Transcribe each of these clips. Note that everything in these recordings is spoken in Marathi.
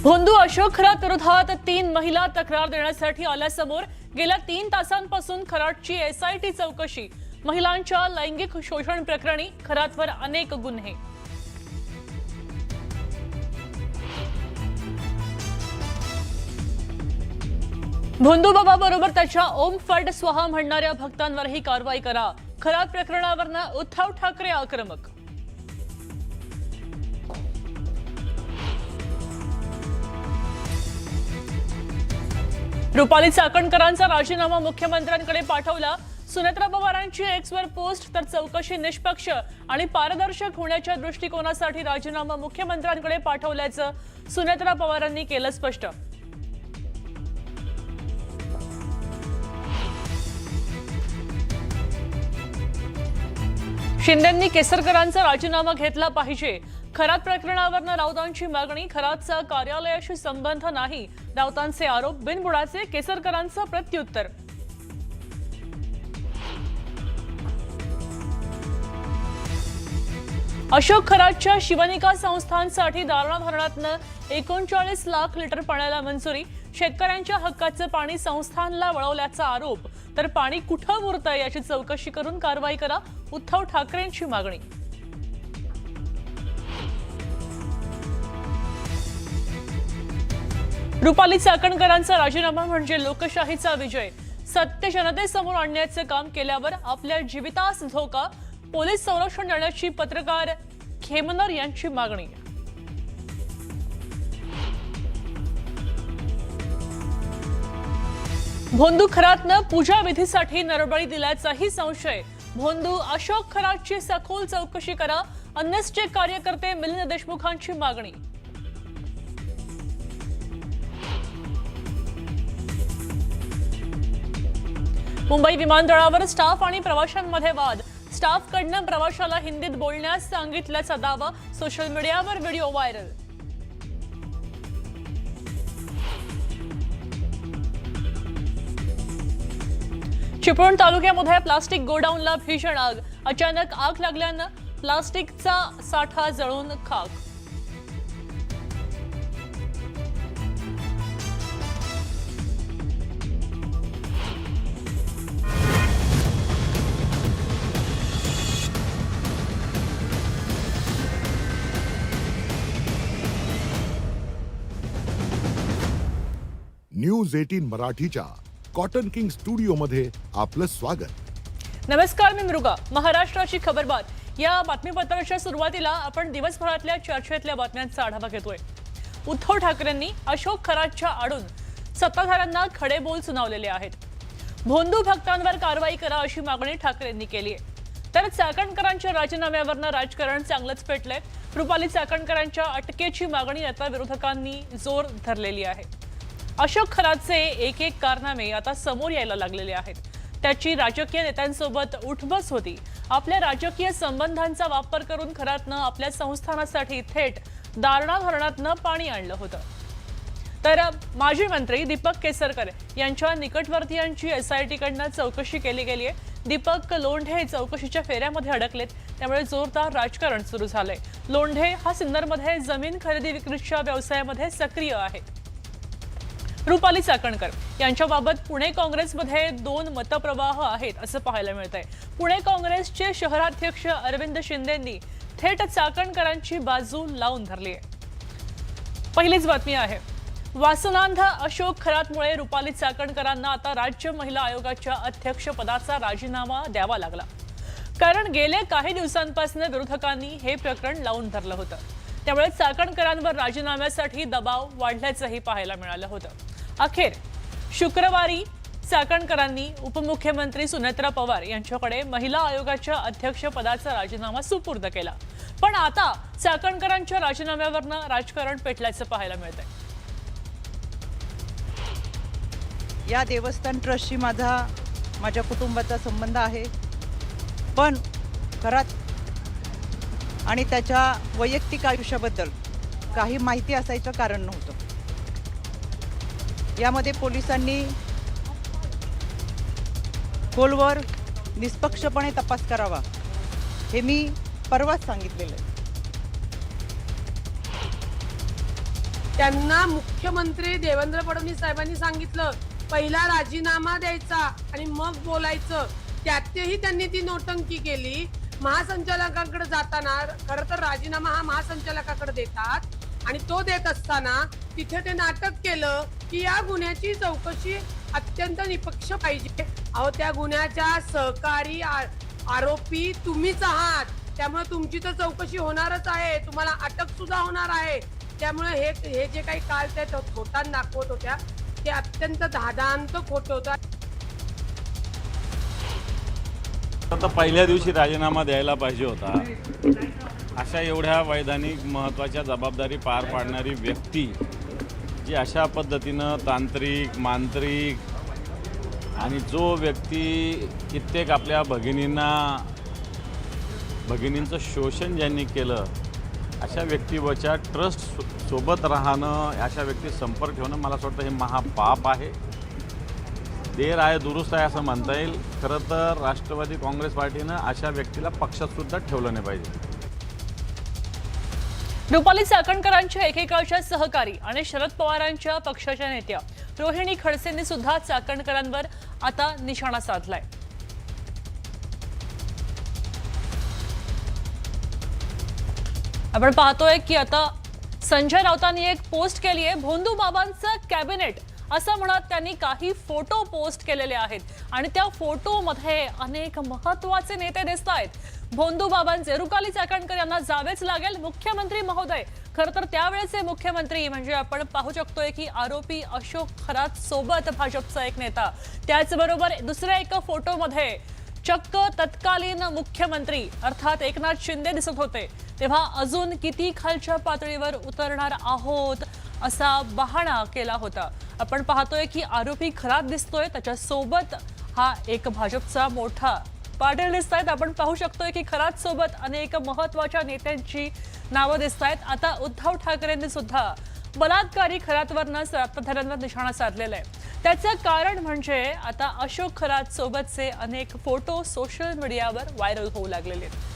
भोंदू अशोक खरात विरोधात 3 महिला तक्रार देण्यासाठी आल्यासमोर गेल्या 3 तासांपासून खराटची एसआयटी चौकशी। महिलांच्या लैंगिक शोषण प्रकरणी खरातवर अनेक गुन्हे। भोंदू बाबा बरोबर त्याच्या ओम फट स्वाहा म्हणणाऱ्या भक्तांवरही कारवाई करा। खरात प्रकरणावरनं उद्धव ठाकरे आक्रमक। रुपाली चाकणकरांचा राजीनामा मुख्यमंत्र्यांकडे पाठवला। सुनेत्रा पवारांची एक्सवर पोस्ट तर चौकशी निष्पक्ष आणि पारदर्शक होण्याच्या दृष्टिकोनासाठी राजीनामा मुख्यमंत्र्यांकडे पाठवल्याचं सुनेत्रा पवारांनी केलं स्पष्ट। शिंदेंनी केसरकरांचा राजीनामा घेतला पाहिजे। खरात प्रकरणावरनं राऊतांची मागणी। खरातचा कार्यालयाशी संबंध नाही, राऊतांचे आरोप बिनबुडाचे। केसरकरांचं प्रत्युत्तर। अशोक खरातच्या शिवनिका संस्थांसाठी दारणा धरणातनं 39 लाख लिटर पाण्याला मंजुरी। शेतकऱ्यांच्या हक्काचं पाणी संस्थांना वळवल्याचा आरोप। तर पाणी कुठं मुरतंय याची चौकशी करून कारवाई करा, उद्धव ठाकरेंची मागणी। रुपाली चाकणकरांचा राजीनामा म्हणजे लोकशाहीचा विजय। सत्य जनतेसमोर आणण्याचे काम केल्यावर आपल्या जीवितास धोका। पोलीस संरक्षण देण्याची पत्रकार खेमनर यांची मागणी। भोंदू खरातनं पूजा विधीसाठी नरबळी दिल्याचाही संशय। भोंदू अशोक खरातची सखोल चौकशी करा, अन्यसचे कार्यकर्ते मिलिंद देशमुखांची मागणी। मुंबई विमानतळावर स्टाफ आणि प्रवाशांमध्ये वाद। स्टाफकडनं प्रवाशाला हिंदीत बोलण्यास सांगितल्याचा दावा। सोशल मीडियावर व्हिडिओ व्हायरल। चिपळूण तालुक्यामध्ये प्लास्टिक गोडाऊनला भीषण आग। अचानक आग लागल्यानं प्लास्टिकचा साठा जळून खाक। न्यूज 18 मराठीच्या कॉटन किंग स्टुडिओ मध्ये आपलं स्वागत। नमस्कार, मी मृगा। महाराष्ट्राची खबरबात या बातमीपत्राच्या सुरुवातीला आपण दिवसभरातल्या चर्चेतल्या बातम्यांचा आढावा घेतोय। उद्धव ठाकरेंनी अशोक खरातच्या आडून सत्ताधाऱ्यांना खडे बोल सुनावलेले आहेत। भोंदू भक्तांवर कारवाई करा अशी मागणी ठाकरेंनी केली आहे। तर चाकणकरांच्या राजीनाम्यावरनं राजकारण चांगलंच पेटलंय। रुपाली चाकणकरांच्या अटकेची मागणी आता विरोधकांनी जोर धरलेली आहे। अशोक खरातचे एक एक कारनामे आता समोर यायला लागलेले आहेत। त्याची राजकीय नेत्यांसोबत उठबस होती। आपल्या राजकीय संबंधांचा वापर करून खरातनं आपल्या संस्थानासाठी थेट दारणा धरणातनं पाणी आणलं होतं। तर माजी मंत्री दीपक केसरकर यांच्या निकटवर्तीयांची एसआयटीकडनं चौकशी केली गेली आहे। दीपक लोंढे चौकशीच्या फेऱ्यामध्ये अडकलेत, त्यामुळे जोरदार राजकारण सुरू झालंय। लोंढे हा सिन्नरमध्ये जमीन खरेदी विक्रीच्या व्यवसायामध्ये सक्रिय आहेत। रुपाली चाकणकर यांच्याबाबत पुणे काँग्रेसमध्ये 2 मतप्रवाह आहेत असं पाहायला मिळतंय। पुणे काँग्रेसचे शहराध्यक्ष अरविंद शिंदेंनी थेट चाकणकरांची बाजू लावून धरली आहे। पहिलीच बातमी आहे, वासनांध अशोक खरातमुळे रुपाली चाकणकरांना आता राज्य महिला आयोगाच्या अध्यक्षपदाचा राजीनामा द्यावा लागला। कारण गेल्या काही दिवसांपासून विरोधकांनी हे प्रकरण लावून धरलं होतं, त्यामुळे चाकणकरांवर राजीनाम्यासाठी दबाव वाढल्याचंही पाहायला मिळालं होतं। अखेर शुक्रवारी चाकणकरांनी उपमुख्यमंत्री सुनेत्रा पवार यांच्याकडे महिला आयोगाच्या अध्यक्षपदाचा राजीनामा सुपूर्द केला। पण आता चाकणकरांच्या राजीनाम्यावरनं राजकारण पेटल्याचं पाहायला मिळतंय। या देवस्थान ट्रस्टशी माझ्या कुटुंबाचा संबंध आहे, पण खरात आणि त्याच्या वैयक्तिक आयुष्याबद्दल काही माहिती असायचं कारण नव्हतं। यामध्ये पोलिसांनी खोलवर निष्पक्षपणे तपास करावा हे मी परवाच सांगितलेलं आहे। त्यांना मुख्यमंत्री देवेंद्र फडणवीस साहेबांनी सांगितलं पहिला राजीनामा द्यायचा आणि मग बोलायचं, त्यातही त्यांनी ती नोटंकी केली. महासंचालकांकडे जाताना खरं तर राजीनामा हा महासंचालकाकडे देतात आणि तो देत असताना तिथे ते नाटक केलं की या गुन्ह्याची चौकशी अत्यंत निपक्ष पाहिजे. अहो, त्या गुन्ह्याच्या सहकारी आरोपी तुम्हीच आहात, त्यामुळे तुमची तर चौकशी होणारच आहे, तुम्हाला अटक सुद्धा होणार आहे. त्यामुळे हे जे काही काल त्या खोटान दाखवत होत्या ते अत्यंत धादांत खोटं होतं. आता पहिल्या दिवशी राजीनामा द्यायला पाहिजे होता. अशा एवढ्या वैधानिक महत्त्वाच्या जबाबदारी पार पाडणारी व्यक्ती जी अशा पद्धतीनं तांत्रिक मांत्रिक आणि जो व्यक्ती कित्येक आपल्या भगिनींचं शोषण ज्यांनी केलं, अशा व्यक्तीवरच्या ट्रस्ट सोबत राहणं, अशा व्यक्ती संपर्क ठेवणं, मला असं वाटतं हे महापाप आहे. देर आहे दुरुस्त आहे असं म्हणता येईल. खरं तर राष्ट्रवादी काँग्रेस पार्टीनं अशा व्यक्तीला पक्षातसुद्धा ठेवलं नाही पाहिजे. रुपाली चाकणकरांच्या एकेकाळच्या सहकारी आणि शरद पवारांच्या पक्षाच्या नेत्या रोहिणी खडसेंनी सुद्धा चाकणकरांवर आता निशाणा साधलाय. आपण पाहतोय की आता संजय राऊतांनी एक पोस्ट केली आहे, भोंदू बाबांचं कॅबिनेट असं म्हणत त्यांनी काही फोटो पोस्ट केलेले आहेत आणि त्या फोटोमध्ये अनेक महत्त्वाचे नेते दिसत आहेत. भोंदू बाबांचे रुपाली चाकणकर यांना जावेच लागेल. मुख्यमंत्री महोदय, खरं तर त्यावेळेचे मुख्यमंत्री म्हणजे आपण पाहू शकतोय की आरोपी अशोक खरात सोबत भाजपचा एक नेता, त्याचबरोबर दुसऱ्या एका फोटोमध्ये चक्क तत्कालीन मुख्यमंत्री अर्थात एकनाथ शिंदे दिसत होते. तेव्हा अजून किती खालच्या पातळीवर उतरणार आहोत असा बहाणा केला होता. आपण पाहतोय की आरोपी खरात दिसतोय, त्याच्या सोबत हा एक भाजपचा मोठा पाटील दिसत आहेत. आपण पाहू शकतोय की खरात सोबत अनेक महत्वाच्या नेत्यांची नावं दिसत आहेत. आता उद्धव ठाकरेंनी सुद्धा बलात्कारी खरातवरनं सत्ताधाऱ्यांवर निशाणा साधलेला आहे. त्याचं कारण म्हणजे आता अशोक खरात सोबतचे अनेक फोटो सोशल मीडियावर व्हायरल होऊ लागलेले आहेत.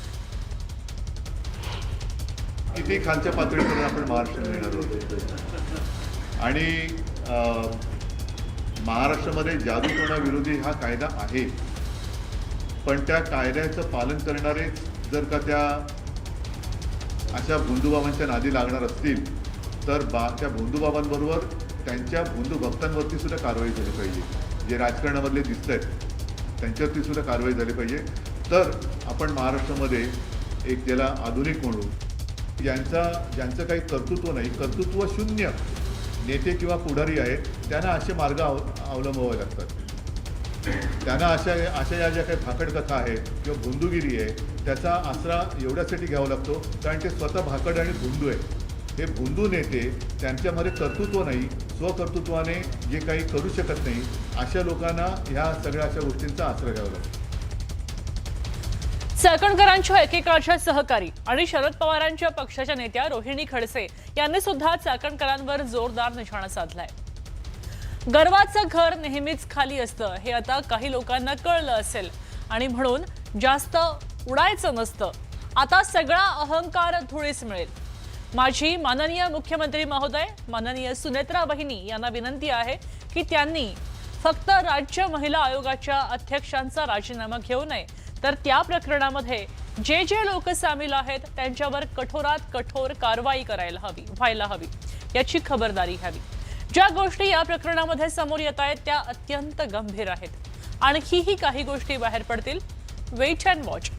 किती खालच्या पातळीपर्यंत आपण महाराष्ट्र नेणार होतो आणि महाराष्ट्रामध्ये जादूटोणाविरोधी हा कायदा आहे, पण त्या कायद्याचं पालन करणारे जर का त्या अशा भोंदूबाबांच्या नादी लागणार असतील तर त्या भोंदूबाबांबरोबर त्यांच्या भोंदू भक्तांवरती सुद्धा कारवाई झाली पाहिजे. जे राजकारणामधले दिसत आहेत त्यांच्यावरती सुद्धा कारवाई झाली पाहिजे. तर आपण महाराष्ट्रामध्ये एक त्याला आधुनिक म्हणू, ज्यांचं काही कर्तृत्व नाही, कर्तृत्व शून्य नेते किंवा पुढारी आहेत, त्यांना असे मार्ग अवलंबावे लागतात. त्यांना अशा या ज्या काही भाकड कथा आहेत किंवा भोंदूगिरी आहे त्याचा आसरा एवढ्यासाठी घ्यावा लागतो कारण ते स्वतः भाकड आणि भोंदू आहे. हे भोंदू नेते, त्यांच्यामध्ये कर्तृत्व नाही, स्वकर्तृत्वाने जे काही करू शकत नाही, अशा लोकांना ह्या सगळ्या अशा गोष्टींचा आसरा घ्यावा लागतो. चाकणकरांच्या एकेकाळच्या सहकारी आणि शरद पवारांच्या पक्षाच्या नेत्या रोहिणी खडसे यांनी सुद्धा चाकणकरांवर जोरदार निशाणा साधलाय. गर्वाचं घर नेहमीच खाली असतं हे आता काही लोकांना कळलं असेल आणि म्हणून जास्त उडायचं नसतं. आता सगळा अहंकार धुळीस मिळेल. माझी माननीय मुख्यमंत्री महोदय, माननीय सुनेत्रा बहिनी यांना विनंती आहे की त्यांनी फक्त राज्य महिला आयोगाच्या अध्यक्षांचा राजीनामा घेऊ नये, तर त्या प्रकरणामध्ये जे लोक सामील आहेत त्यांच्यावर कठोरात कठोर कारवाई व्हायला हवी, याची खबरदारी घ्यावी. ज्या गोष्टी या प्रकरणामध्ये समोर येत आहेत त्या अत्यंत गंभीर आहेत. आणखीही काही गोष्टी बाहेर पडतील. Wait and watch.